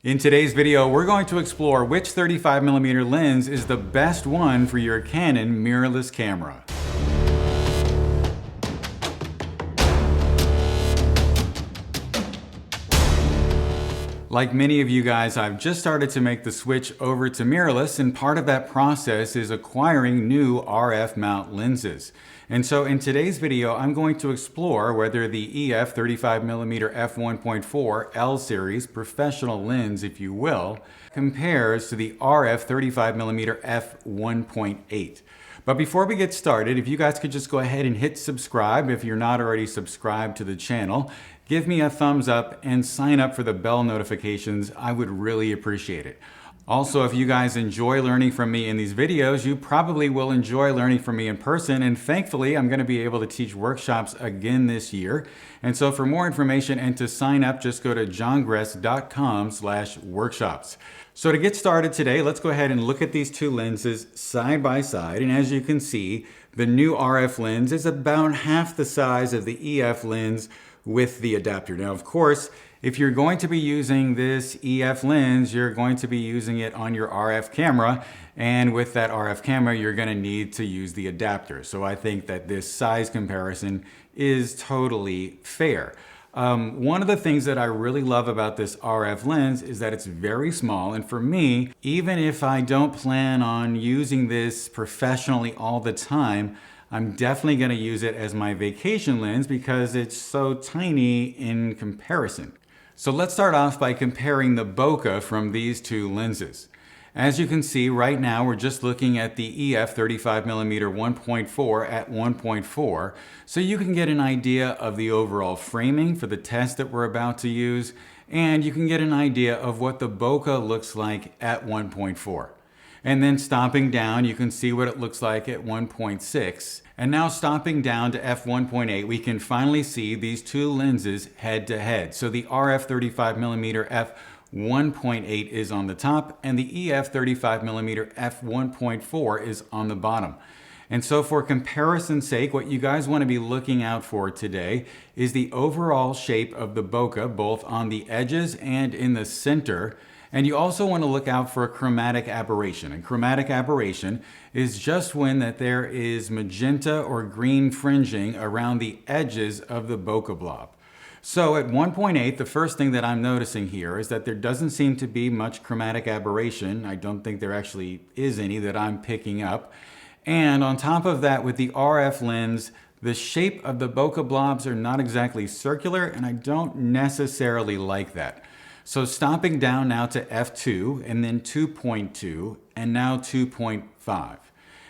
In today's video, we're going to explore which 35mm lens is the best one for your Canon mirrorless camera. Like many of you guys, I've just started to make the switch over to mirrorless, and part of that process is acquiring new RF mount lenses. And so in today's video, I'm going to explore whether the EF 35mm f1.4L series professional lens, if you will, compares to the RF 35mm f1.8. But before we get started, if you guys could just go ahead and hit subscribe if you're not already subscribed to the channel, give me a thumbs up and sign up for the bell notifications. I would really appreciate it. Also, if you guys enjoy learning from me in these videos, you probably will enjoy learning from me in person, and thankfully I'm going to be able to teach workshops again this year. And so for more information and to sign up, just go to johngress.com/workshops. So to get started today, let's go ahead and look at these two lenses side by side. And as you can see, the new RF lens is about half the size of the EF lens with the adapter. Now, of course, if you're going to be using this EF lens, you're going to be using it on your RF camera. And with that RF camera, you're going to need to use the adapter. So I think that this size comparison is totally fair. One of the things that I really love about this RF lens is that it's very small. And for me, even if I don't plan on using this professionally all the time, I'm definitely going to use it as my vacation lens because it's so tiny in comparison. So let's start off by comparing the bokeh from these two lenses. As you can see right now, we're just looking at the EF 35mm 1.4 at 1.4, so you can get an idea of the overall framing for the test that we're about to use, and you can get an idea of what the bokeh looks like at 1.4. And then stopping down, you can see what it looks like at 1.6. And now stopping down to f1.8, we can finally see these two lenses head to head. So the RF 35mm f1.8 is on the top, and the EF 35mm f1.4 is on the bottom. And so for comparison's sake, what you guys want to be looking out for today is the overall shape of the bokeh, both on the edges and in the center. And you also want to look out for a chromatic aberration. And chromatic aberration is just when that there is magenta or green fringing around the edges of the bokeh blob. So at 1.8, the first thing that I'm noticing here is that there doesn't seem to be much chromatic aberration. I don't think there actually is any that I'm picking up. And on top of that, with the RF lens, the shape of the bokeh blobs are not exactly circular, and I don't necessarily like that. So stopping down now to f2 and then 2.2 and now 2.5.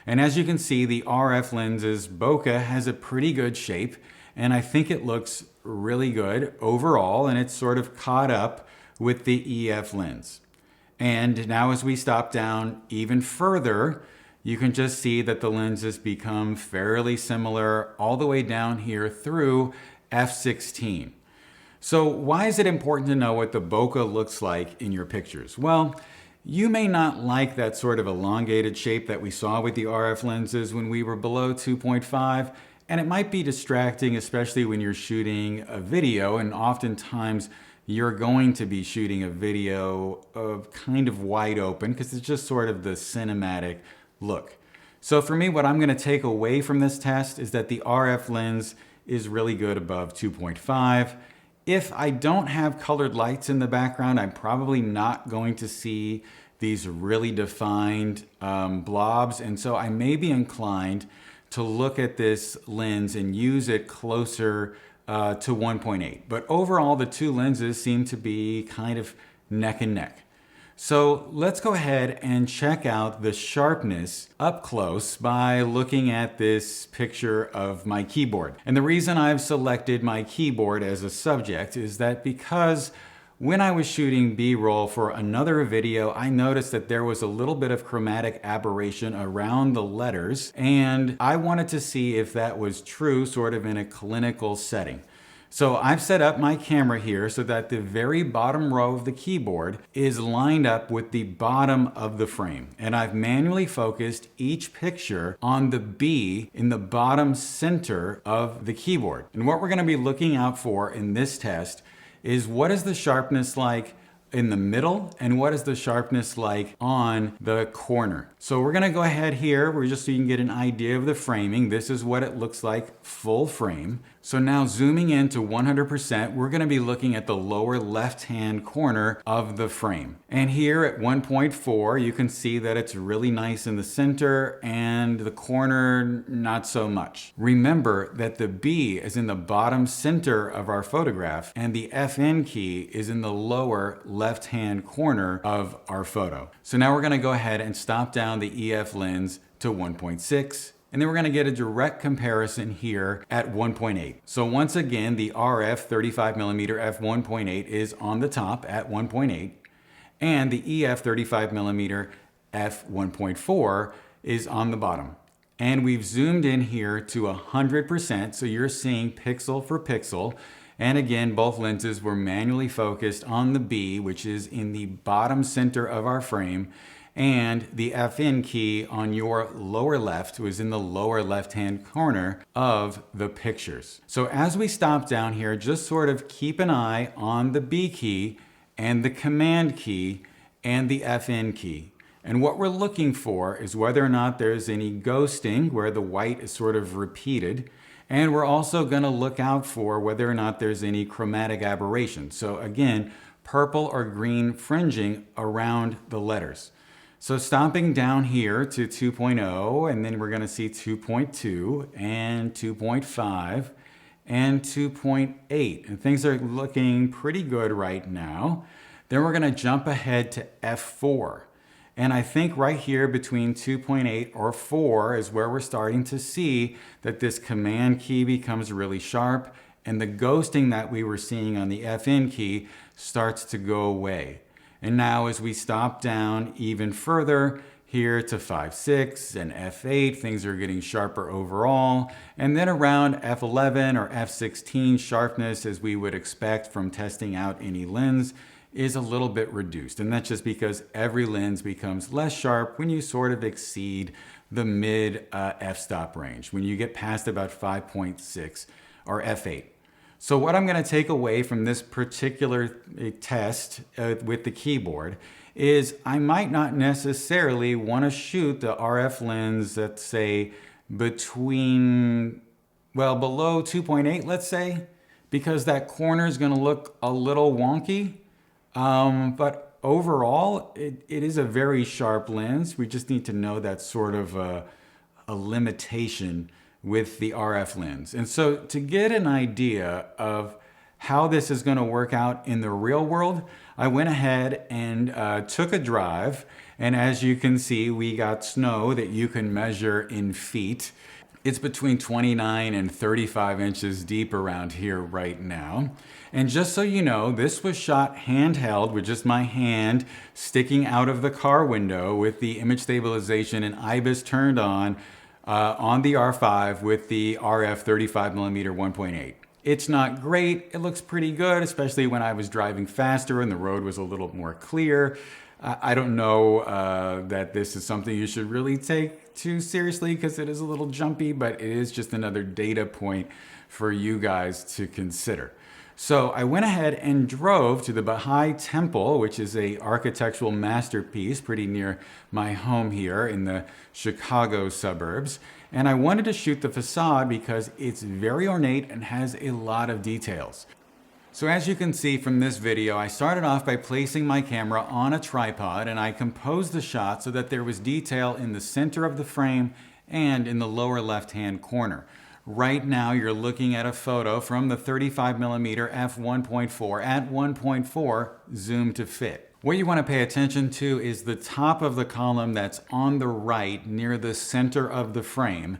And as you can see, the RF lens's bokeh has a pretty good shape, and I think it looks really good overall, and it's sort of caught up with the EF lens. And now as we stop down even further, you can just see that the lenses become fairly similar all the way down here through f16. So why is it important to know what the bokeh looks like in your pictures? Well, you may not like that sort of elongated shape that we saw with the RF lenses when we were below 2.5, and it might be distracting, especially when you're shooting a video, and oftentimes you're going to be shooting a video of kind of wide open because it's just sort of the cinematic look. So for me, what I'm going to take away from this test is that the RF lens is really good above 2.5. If I don't have colored lights in the background, I'm probably not going to see these really defined blobs. And so I may be inclined to look at this lens and use it closer to 1.8. But overall, the two lenses seem to be kind of neck and neck. So let's go ahead and check out the sharpness up close by looking at this picture of my keyboard. And the reason I've selected my keyboard as a subject is that because when I was shooting B-roll for another video, I noticed that there was a little bit of chromatic aberration around the letters, and I wanted to see if that was true sort of in a clinical setting. So I've set up my camera here so that the very bottom row of the keyboard is lined up with the bottom of the frame. And I've manually focused each picture on the B in the bottom center of the keyboard. And what we're going to be looking out for in this test is what is the sharpness like in the middle, and what is the sharpness like on the corner. So we're gonna go ahead here, just so you can get an idea of the framing. This is what it looks like full frame. So now zooming in to 100%, we're gonna be looking at the lower left-hand corner of the frame. And here at 1.4, you can see that it's really nice in the center and the corner, not so much. Remember that the B is in the bottom center of our photograph and the FN key is in the lower left-hand corner of our photo. So now we're gonna go ahead and stop down the EF lens to 1.6. And then we're gonna get a direct comparison here at 1.8. So once again, the RF 35mm f1.8 is on the top at 1.8, and the EF 35mm f1.4 is on the bottom. And we've zoomed in here to 100%, so you're seeing pixel for pixel. And again, both lenses were manually focused on the B, which is in the bottom center of our frame, and the FN key on your lower left was in the lower left-hand corner of the pictures. So as we stop down here, just sort of keep an eye on the B key and the command key and the FN key. And what we're looking for is whether or not there's any ghosting where the white is sort of repeated. And we're also gonna look out for whether or not there's any chromatic aberration. So again, purple or green fringing around the letters. So stopping down here to 2.0, and then we're gonna see 2.2 and 2.5 and 2.8. And things are looking pretty good right now. Then we're gonna jump ahead to f4. And I think right here between 2.8 or 4 is where we're starting to see that this command key becomes really sharp and the ghosting that we were seeing on the FN key starts to go away. And now as we stop down even further here to 5.6 and f8, things are getting sharper overall. And then around f11 or f16, sharpness, as we would expect from testing out any lens, is a little bit reduced. And that's just because every lens becomes less sharp when you sort of exceed the mid f-stop range, when you get past about 5.6 or f8. So what I'm gonna take away from this particular test with the keyboard is I might not necessarily wanna shoot the RF lens, let's say, between, well, below 2.8, let's say, because that corner is gonna look a little wonky. But overall, it is a very sharp lens. We just need to know that's sort of a limitation with the RF lens. And so to get an idea of how this is going to work out in the real world, I went ahead and took a drive. And as you can see, we got snow that you can measure in feet. It's between 29 and 35 inches deep around here right now. And just so you know, this was shot handheld with just my hand sticking out of the car window with the image stabilization and IBIS turned on the R5 with the RF 35mm 1.8. It's not great. It looks pretty good, especially when I was driving faster and the road was a little more clear. I don't know that this is something you should really take too seriously because it is a little jumpy, but it is just another data point for you guys to consider. So I went ahead and drove to the Baha'i Temple, which is an architectural masterpiece pretty near my home here in the Chicago suburbs. And I wanted to shoot the facade because it's very ornate and has a lot of details. So as you can see from this video, I started off by placing my camera on a tripod and I composed the shot so that there was detail in the center of the frame and in the lower left-hand corner. Right now, you're looking at a photo from the 35mm f1.4 at 1.4 zoom to fit. What you want to pay attention to is the top of the column that's on the right near the center of the frame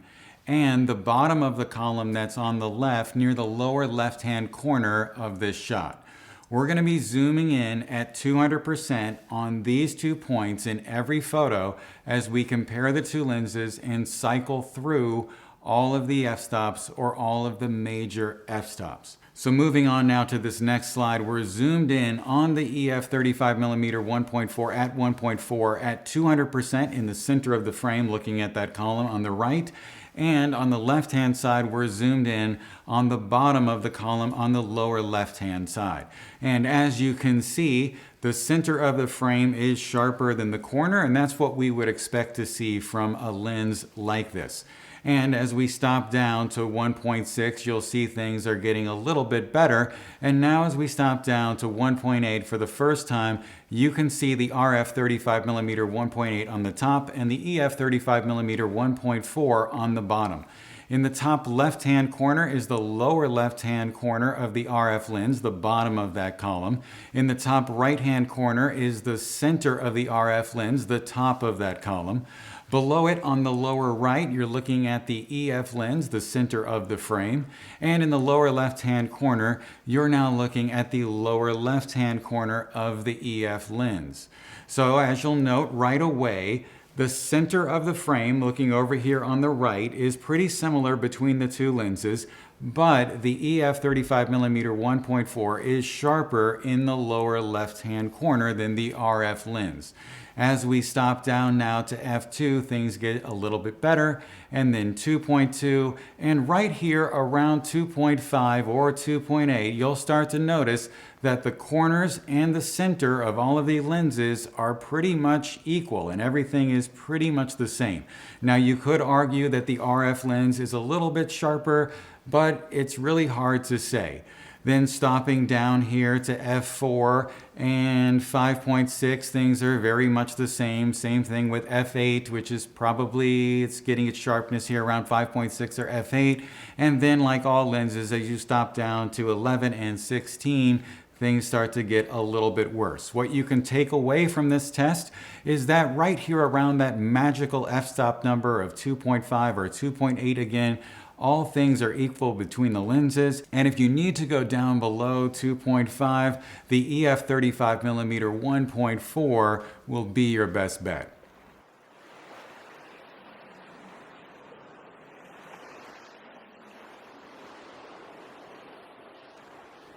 and the bottom of the column that's on the left near the lower left-hand corner of this shot. We're going to be zooming in at 200% on these 2 points in every photo as we compare the two lenses and cycle through all of the f-stops or all of the major f-stops. So moving on now to this next slide, we're zoomed in on the EF 35mm 1.4 at 1.4 at 200% in the center of the frame, looking at that column on the right. And on the left-hand side, we're zoomed in on the bottom of the column on the lower left-hand side. And as you can see, the center of the frame is sharper than the corner, and that's what we would expect to see from a lens like this. And as we stop down to 1.6, you'll see things are getting a little bit better. And now as we stop down to 1.8 for the first time, you can see the RF 35mm 1.8 on the top and the EF 35mm 1.4 on the bottom. In the top left-hand corner is the lower left-hand corner of the RF lens, the bottom of that column. In the top right-hand corner is the center of the RF lens, the top of that column. Below it on the lower right, you're looking at the EF lens, the center of the frame. And in the lower left-hand corner, you're now looking at the lower left-hand corner of the EF lens. So as you'll note right away, the center of the frame, looking over here on the right, is pretty similar between the two lenses, but the EF 35mm 1.4 is sharper in the lower left-hand corner than the RF lens. As we stop down now to f2, things get a little bit better, and then 2.2, and right here around 2.5 or 2.8, you'll start to notice that the corners and the center of all of the lenses are pretty much equal, and everything is pretty much the same. Now, you could argue that the RF lens is a little bit sharper, but it's really hard to say. Then stopping down here to f4 and 5.6, things are very much the same. Same thing with f8, which is probably, it's getting its sharpness here around 5.6 or f8. And then like all lenses, as you stop down to 11 and 16, things start to get a little bit worse. What you can take away from this test is that right here around that magical f-stop number of 2.5 or 2.8 again, all things are equal between the lenses, and if you need to go down below 2.5, the EF 35mm 1.4 will be your best bet.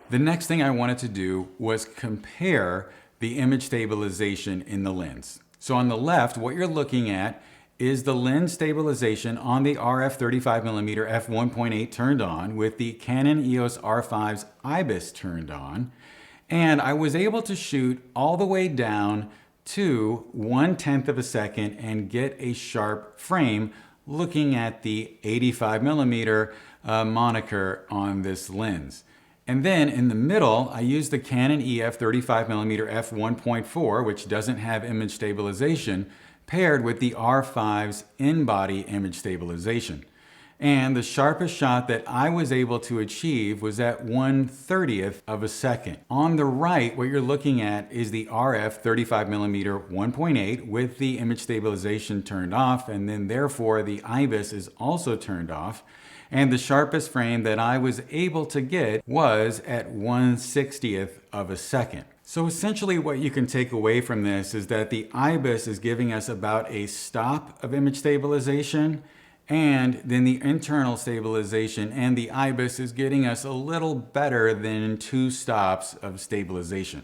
The next thing I wanted to do was compare the image stabilization in the lens. So on the left, what you're looking at is the lens stabilization on the RF 35mm f1.8 turned on with the Canon EOS R5's IBIS turned on. And I was able to shoot all the way down to 1/10 of a second and get a sharp frame looking at the 85mm moniker on this lens. And then in the middle, I used the Canon EF 35mm f1.4, which doesn't have image stabilization, paired with the R5's in-body image stabilization. And the sharpest shot that I was able to achieve was at 1/30th of a second. On the right, what you're looking at is the RF 35mm 1.8 with the image stabilization turned off, and then therefore the IBIS is also turned off. And the sharpest frame that I was able to get was at 1/60th of a second. So essentially what you can take away from this is that the IBIS is giving us about a stop of image stabilization, and then the internal stabilization and the IBIS is getting us a little better than 2 stops of stabilization.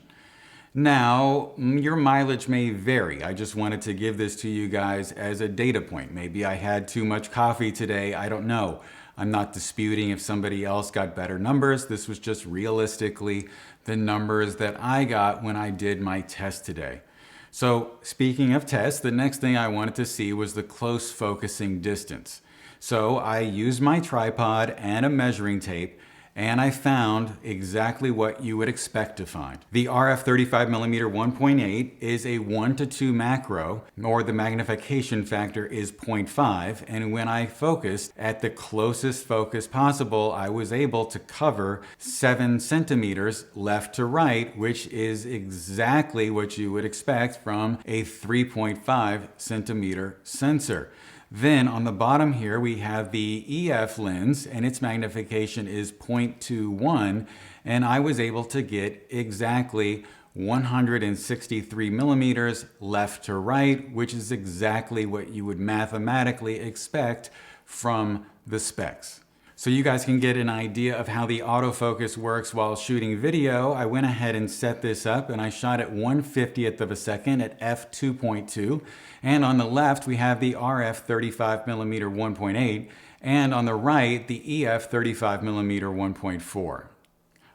Now, your mileage may vary. I just wanted to give this to you guys as a data point. Maybe I had too much coffee today, I don't know. I'm not disputing if somebody else got better numbers. This was just realistically the numbers that I got when I did my test today. So speaking of tests, the next thing I wanted to see was the close focusing distance. So I used my tripod and a measuring tape, and I found exactly what you would expect to find. The RF 35mm 1.8 is a 1:2 macro, or the magnification factor is 0.5, and when I focused at the closest focus possible, I was able to cover 7 centimeters left to right, which is exactly what you would expect from a 3.5 centimeter sensor. Then on the bottom here, we have the EF lens, and its magnification is 0.21, and I was able to get exactly 163 millimeters left to right, which is exactly what you would mathematically expect from the specs. So you guys can get an idea of how the autofocus works while shooting video. I went ahead and set this up, and I shot at 1/50th of a second at f2.2. And on the left, we have the RF 35mm 1.8. and on the right, the EF 35mm 1.4.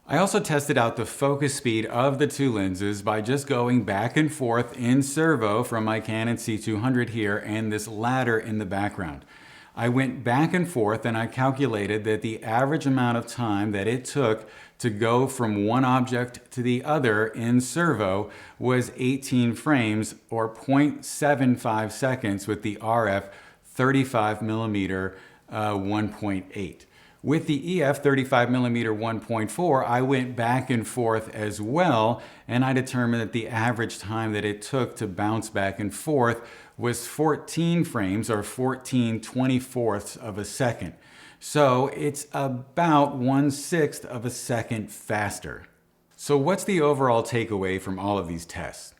I also tested out the focus speed of the two lenses by just going back and forth in servo from my Canon C200 here and this ladder in the background. I went back and forth and I calculated that the average amount of time that it took to go from one object to the other in servo was 18 frames or 0.75 seconds with the RF 35mm 1.8. With the EF 35mm 1.4, I went back and forth as well, and I determined that the average time that it took to bounce back and forth was 14 frames or 14/24 of a second. So it's about 1/6 of a second faster. So what's the overall takeaway from all of these tests?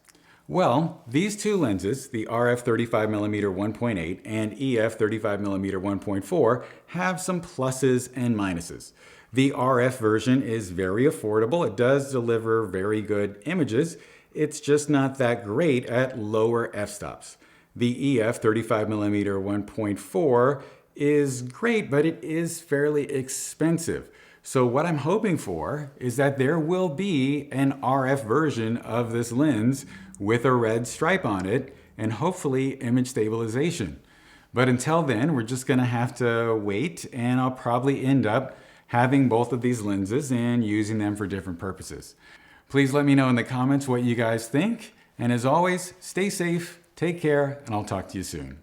Well, these two lenses, the RF 35mm 1.8 and EF 35mm 1.4, have some pluses and minuses. The RF version is very affordable. It does deliver very good images. It's just not that great at lower f-stops. The EF 35mm 1.4 is great, but it is fairly expensive. So what I'm hoping for is that there will be an RF version of this lens with a red stripe on it and hopefully image stabilization. But until then, we're just gonna have to wait, and I'll probably end up having both of these lenses and using them for different purposes. Please let me know in the comments what you guys think. And as always, stay safe, take care, and I'll talk to you soon.